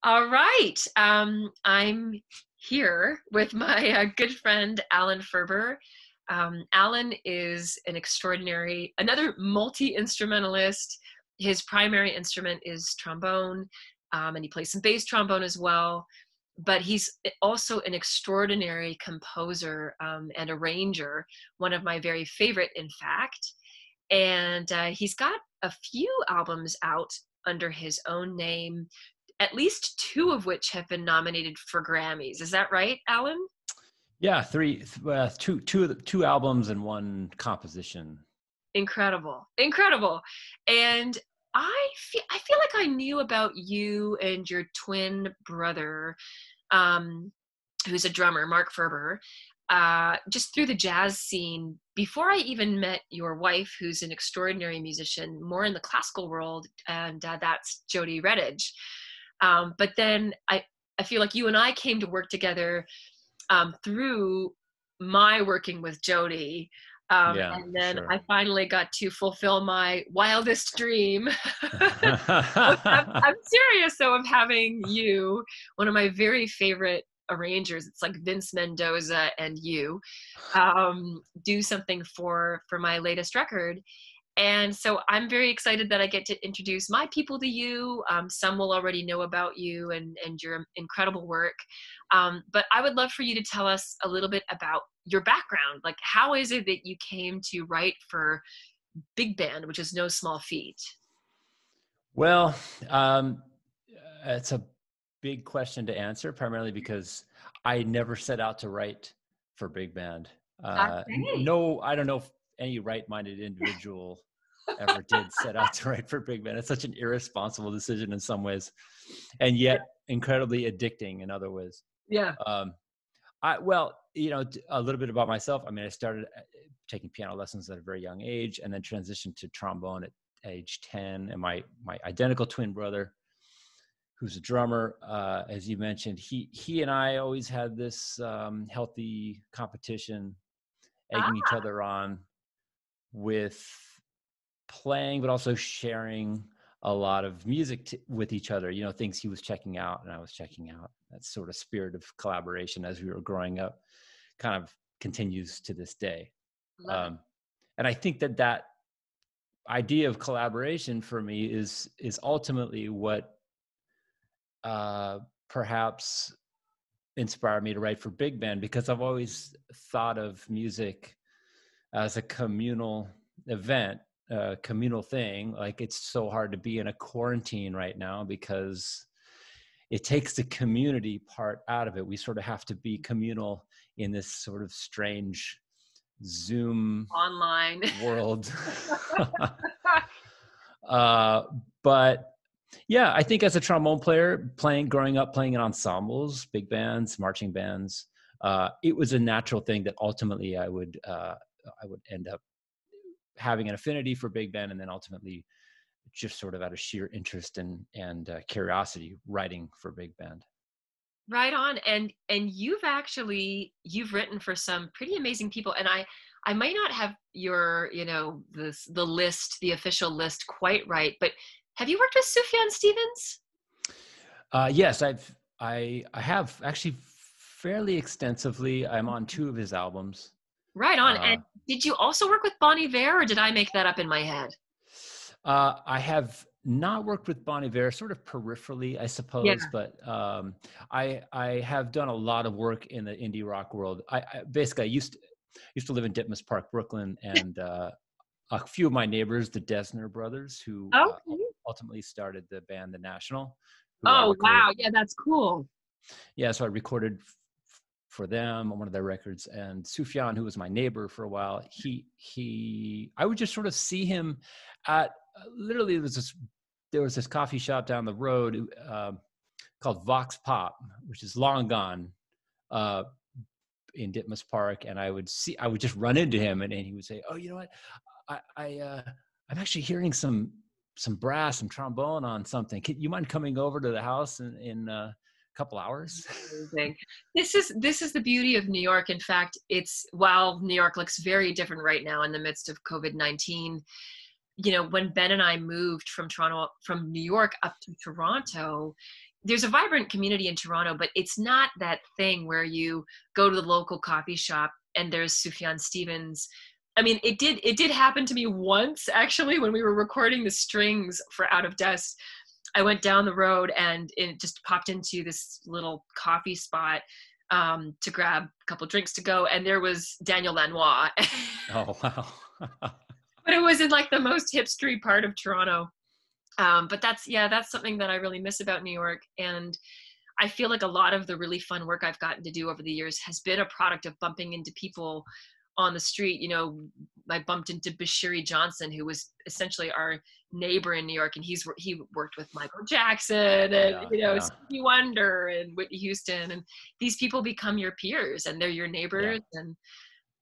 All right. I'm here with my good friend, Alan Ferber. Alan is another multi-instrumentalist. His primary instrument is trombone, and he plays some bass trombone as well. But he's also an extraordinary composer and arranger, one of my very favorite, in fact. And he's got a few albums out under his own name, at least two of which have been nominated for Grammys. Is that right, Alan? Yeah, two albums and one composition. Incredible, incredible. And I feel like I knew about you and your twin brother, who's a drummer, Mark Ferber, just through the jazz scene before I even met your wife, who's an extraordinary musician, more in the classical world, and that's Jody Redditch. But then I feel like you and I came to work together through my working with Jody. And then sure. I finally got to fulfill my wildest dream. I'm serious, though, of having you, one of my very favorite arrangers. It's like Vince Mendoza and you do something for my latest record. And so I'm very excited that I get to introduce my people to you. Some will already know about you and your incredible work. But I would love for you to tell us a little bit about your background. Like, how is it that you came to write for big band, which is no small feat? Well, it's a big question to answer, primarily because I never set out to write for big band. No, I don't know if any right-minded individual ever did set out to write for big band. It's such an irresponsible decision in some ways, and yet incredibly addicting in other ways. Yeah. Well, a little bit about myself. I mean, I started taking piano lessons at a very young age, and then transitioned to trombone at age 10. And my identical twin brother, who's a drummer, as you mentioned, he and I always had this healthy competition, egging each other on with playing, but also sharing a lot of music with each other, things he was checking out and I was checking out. That sort of spirit of collaboration as we were growing up kind of continues to this day. And I think that idea of collaboration for me is ultimately what perhaps inspired me to write for big band, because I've always thought of music as a communal event, a communal thing. Like, it's so hard to be in a quarantine right now because it takes the community part out of it. We sort of have to be communal in this sort of strange Zoom online world. But yeah, I think as a trombone player, growing up playing in ensembles, big bands, marching bands, it was a natural thing that ultimately I would end up having an affinity for big band, and then ultimately just sort of out of sheer interest and curiosity writing for big band. Right on. And you've written for some pretty amazing people. And I might not have your, the official list quite right, but have you worked with Sufjan Stevens? Yes, I have actually fairly extensively. I'm on 2 of his albums. Right on. And did you also work with Bon Iver, or did I make that up in my head? I have not worked with Bon Iver, sort of peripherally, I suppose, but I have done a lot of work in the indie rock world. I used to live in Ditmas Park, Brooklyn, and a few of my neighbors, the Desner brothers, who ultimately started the band The National. Oh, wow. Yeah, that's cool. Yeah, so I recorded for them on one of their records, and Sufjan, who was my neighbor for a while, I would just sort of see him at literally there was this coffee shop down the road called Vox Pop, which is long gone, in Ditmas Park, and I would just run into him, and he would say, "Oh, you know what? I'm actually hearing some brass, some trombone on something. You mind coming over to the house in couple hours?" Amazing. This is the beauty of New York. In fact, while New York looks very different right now in the midst of COVID-19, when Ben and I moved from New York up to Toronto, there's a vibrant community in Toronto, but it's not that thing where you go to the local coffee shop and there's Sufjan Stevens. I mean, it did happen to me once, actually, when we were recording the strings for Out of Dust. I went down the road and it just popped into this little coffee spot to grab a couple drinks to go, and there was Daniel Lanois. Oh, wow. But it was in like the most hipstery part of Toronto. But that's something that I really miss about New York. And I feel like a lot of the really fun work I've gotten to do over the years has been a product of bumping into people on the street. I bumped into Bashiri Johnson, who was essentially our neighbor in New York, and he worked with Michael Jackson and Stevie Wonder and Whitney Houston, and these people become your peers and they're your neighbors, and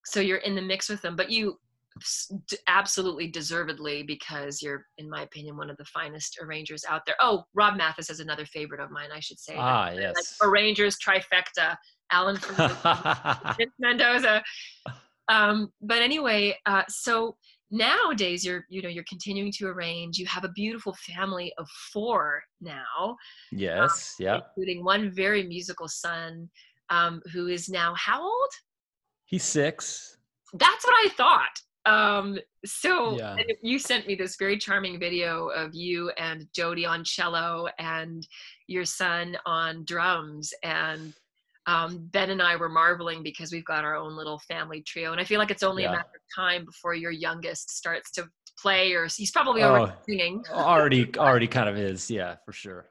so you're in the mix with them. But you absolutely deservedly, because you're, in my opinion, one of the finest arrangers out there. Oh, Rob Mathis is another favorite of mine, I should say. Yes. Like arrangers trifecta: Alan Ferber, Mendoza. But anyway, so nowadays you're continuing to arrange. You have a beautiful family of 4 now. Yes. Including one very musical son, who is now how old? He's 6. That's what I thought. And you sent me this very charming video of you and Jody on cello and your son on drums, and Ben and I were marveling because we've got our own little family trio, and I feel like it's only a matter of time before your youngest starts to play, or he's probably already singing. already kind of is, for sure.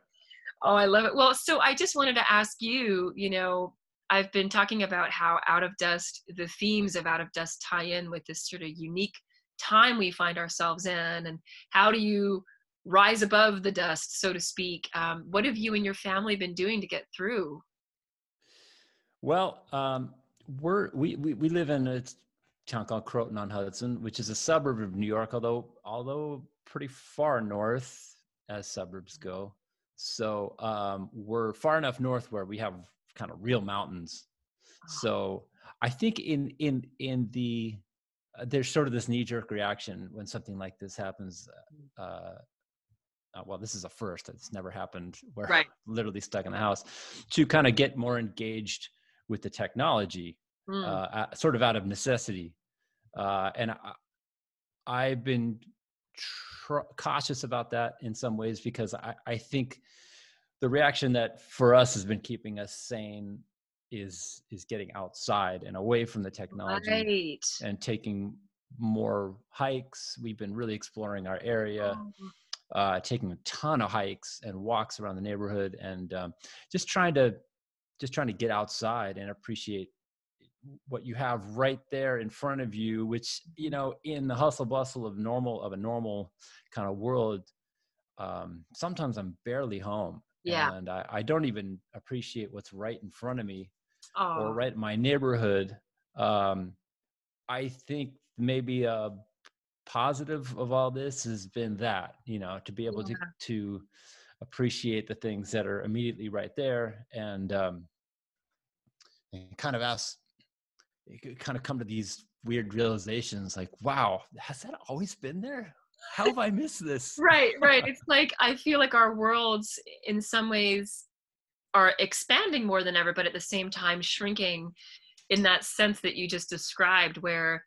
Oh, I love it. Well, so I just wanted to ask you, I've been talking about how Out of Dust, the themes of Out of Dust tie in with this sort of unique time we find ourselves in, and how do you rise above the dust, so to speak? What have you and your family been doing to get through? Well, we live in a town called Croton-on-Hudson, which is a suburb of New York, although pretty far north as suburbs go. So we're far enough north where we have kind of real mountains. So I think in the there's sort of this knee-jerk reaction when something like this happens. Well, this is a first. It's never happened. We're literally stuck in the house, to kind of get more engaged with the technology, sort of out of necessity. And I've been cautious about that in some ways, because I think the reaction that for us has been keeping us sane is getting outside and away from the technology, and taking more hikes. We've been really exploring our area, taking a ton of hikes and walks around the neighborhood, and just trying to get outside and appreciate what you have right there in front of you, which, in the hustle bustle of a normal kind of world, sometimes I'm barely home. And I don't even appreciate what's right in front of me or right in my neighborhood. I think maybe a positive of all this has been that, to be able to appreciate the things that are immediately right there, and kind of come to these weird realizations like, wow, has that always been there? How have I missed this? Right. It's like, I feel like our worlds in some ways are expanding more than ever, but at the same time shrinking, in that sense that you just described, where,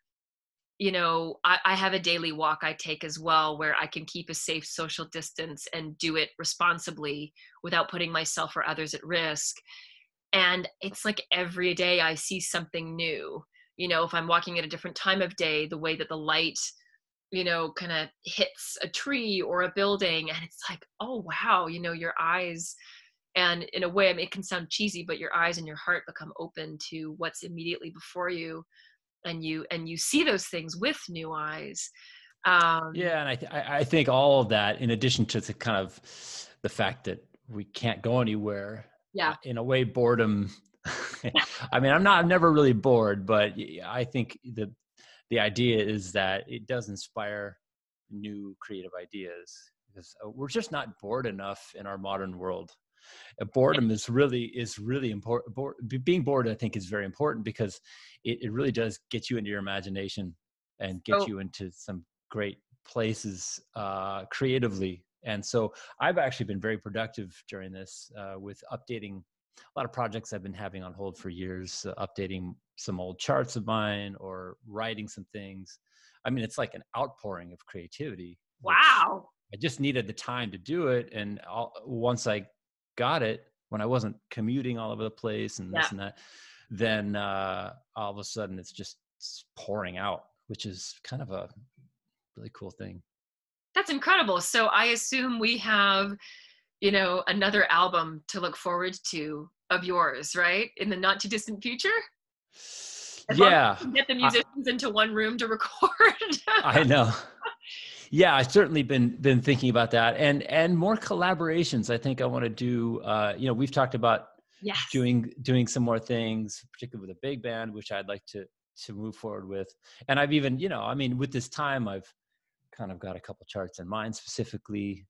I have a daily walk I take as well, where I can keep a safe social distance and do it responsibly without putting myself or others at risk. And it's like every day I see something new. If I'm walking at a different time of day, the way that the light kind of hits a tree or a building, and it's like, oh wow, your eyes, and in a way, I mean, it can sound cheesy, but your eyes and your heart become open to what's immediately before you, and you see those things with new eyes. And I think all of that, in addition to the kind of the fact that we can't go anywhere, in a way, boredom. I mean, I'm never really bored, but I think the idea is that it does inspire new creative ideas, because we're just not bored enough in our modern world. Boredom is really important. Being bored, I think, is very important, because it really does get you into your imagination and get you into some great places creatively. And so I've actually been very productive during this with updating a lot of projects I've been having on hold for years, updating some old charts of mine or writing some things. I mean, it's like an outpouring of creativity, which Wow. I just needed the time to do it. And once I got it, when I wasn't commuting all over the place and this Yeah. and that, then all of a sudden it's pouring out, which is kind of a really cool thing. That's incredible. So I assume we have, another album to look forward to of yours, right? In the not too distant future? As long as Yeah, we can get the musicians into one room to record. I know. Yeah, I've certainly been thinking about that, and more collaborations. I think I want to do. We've talked about Yes. doing some more things, particularly with a big band, which I'd like to move forward with. And I've even, with this time, I've kind of got a couple charts in mind specifically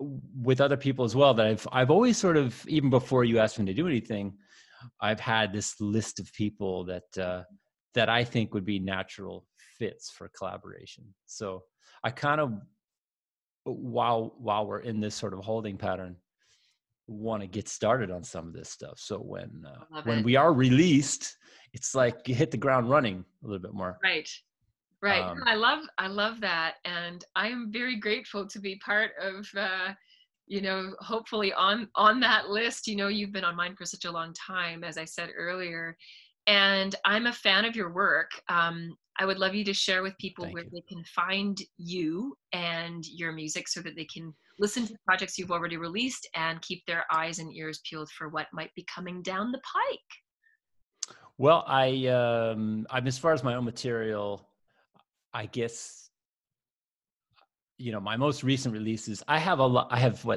with other people as well. That I've always sort of, even before you asked me to do anything, I've had this list of people that I think would be natural fits for collaboration. So I kind of, while we're in this sort of holding pattern, want to get started on some of this stuff. So when we are released, it's like you hit the ground running a little bit more. Right. Right. I love that. And I am very grateful to be part of, hopefully on that list. You've been on mine for such a long time, as I said earlier, and I'm a fan of your work. I would love you to share with people where they can find you and your music so that they can listen to projects you've already released and keep their eyes and ears peeled for what might be coming down the pike. Well, I'm as far as my own material, I guess, my most recent releases, I have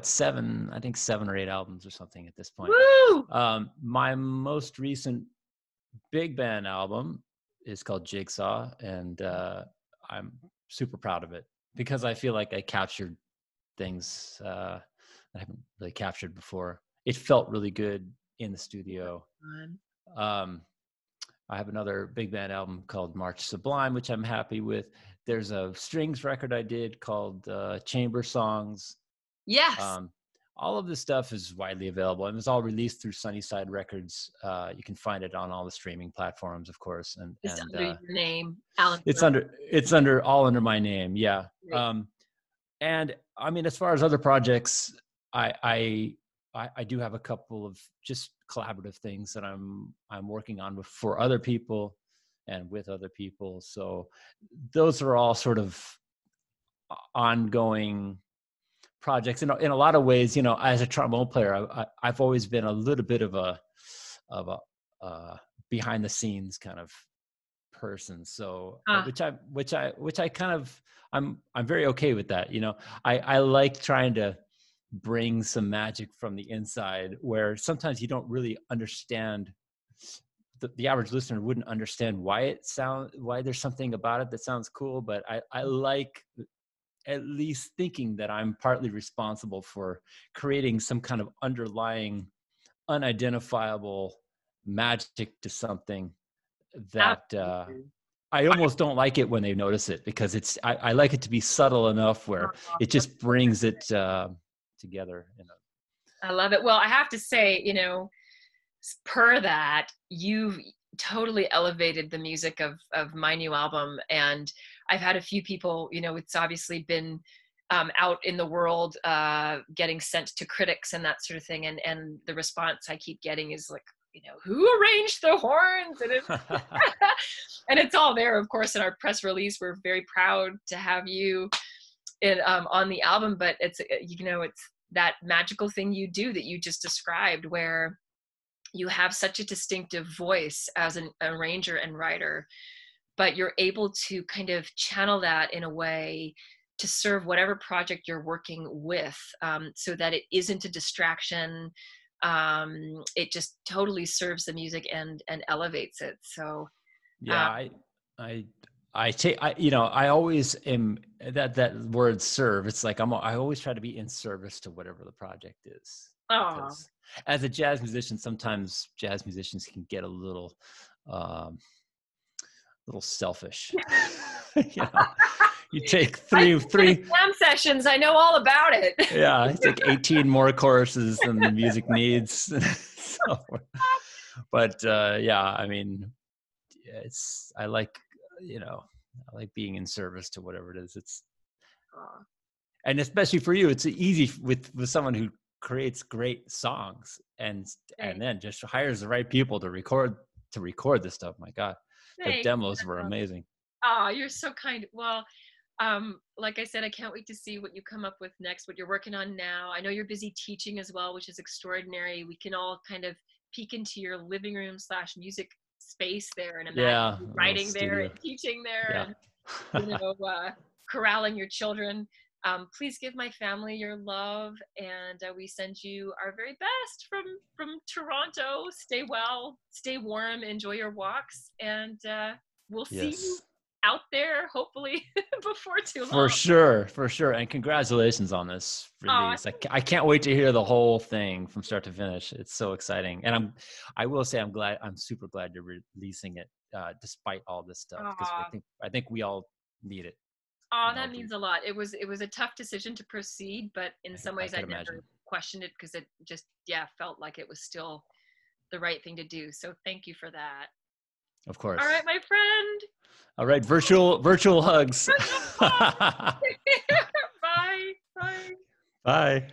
seven or eight albums or something at this point. Woo! My most recent big band album is called Jigsaw, and I'm super proud of it because I feel like I captured things that I haven't really captured before. It felt really good in the studio. I have another big band album called March Sublime, which I'm happy with. There's a strings record I did called Chamber Songs. Yes. All of this stuff is widely available, and it's all released through Sunnyside Records. You can find it on all the streaming platforms, of course. And under your name, Alan. It's all under my name. Yeah. And I mean, as far as other projects, I do have a couple of just collaborative things that I'm working on for other people and with other people. So those are all sort of ongoing projects. In a lot of ways, as a trombone player, I've always been a little bit of a behind the scenes kind of person. So which I kind of, I'm very okay with that. I like trying to bring some magic from the inside where sometimes you don't really understand. The average listener wouldn't understand why there's something about it that sounds cool, but I like at least thinking that I'm partly responsible for creating some kind of underlying unidentifiable magic to something that I almost don't like it when they notice it, because I like it to be subtle enough where it just brings it together. I love it. Well, I have to say, per that, you've totally elevated the music of my new album. And I've had a few people, it's obviously been out in the world getting sent to critics and that sort of thing. And the response I keep getting is like, who arranged the horns? And it's, and it's all there, of course, in our press release. We're very proud to have you on the album, but it's that magical thing you do that you just described, where you have such a distinctive voice as an arranger and writer, but you're able to kind of channel that in a way to serve whatever project you're working with, so that it isn't a distraction. It just totally serves the music and elevates it. So yeah, I always am that word serve. It's like I always try to be in service to whatever the project is. Because as a jazz musician, sometimes jazz musicians can get a little little selfish. You know, you take three jam sessions. I know all about it. Yeah, you take 18 more courses than the music needs. So, but yeah, I mean, I like, you know, I like being in service to whatever it is. It's, and especially for you, it's easy with someone who creates great songs and then just hires the right people to record this stuff. My God, the demos were amazing. Oh, you're so kind. Well, like I said, I can't wait to see what you come up with next, what you're working on now. I know you're busy teaching as well, which is extraordinary. We can all kind of peek into your living room / music space there and imagine you writing there and teaching there and, you know, corralling your children. Please give my family your love, and we send you our very best from Toronto. Stay well, stay warm, enjoy your walks, and we'll see you out there hopefully before too long. For sure. And congratulations on this release. I can't wait to hear the whole thing from start to finish. It's so exciting. And I will say I'm super glad you're releasing it despite all this stuff, because I think we all need it. Oh, that means a lot. It was a tough decision to proceed, but in some ways I never questioned it, because it just felt like it was still the right thing to do. So thank you for that. Of course. All right, my friend. All right, virtual hugs. Bye. Bye. Bye.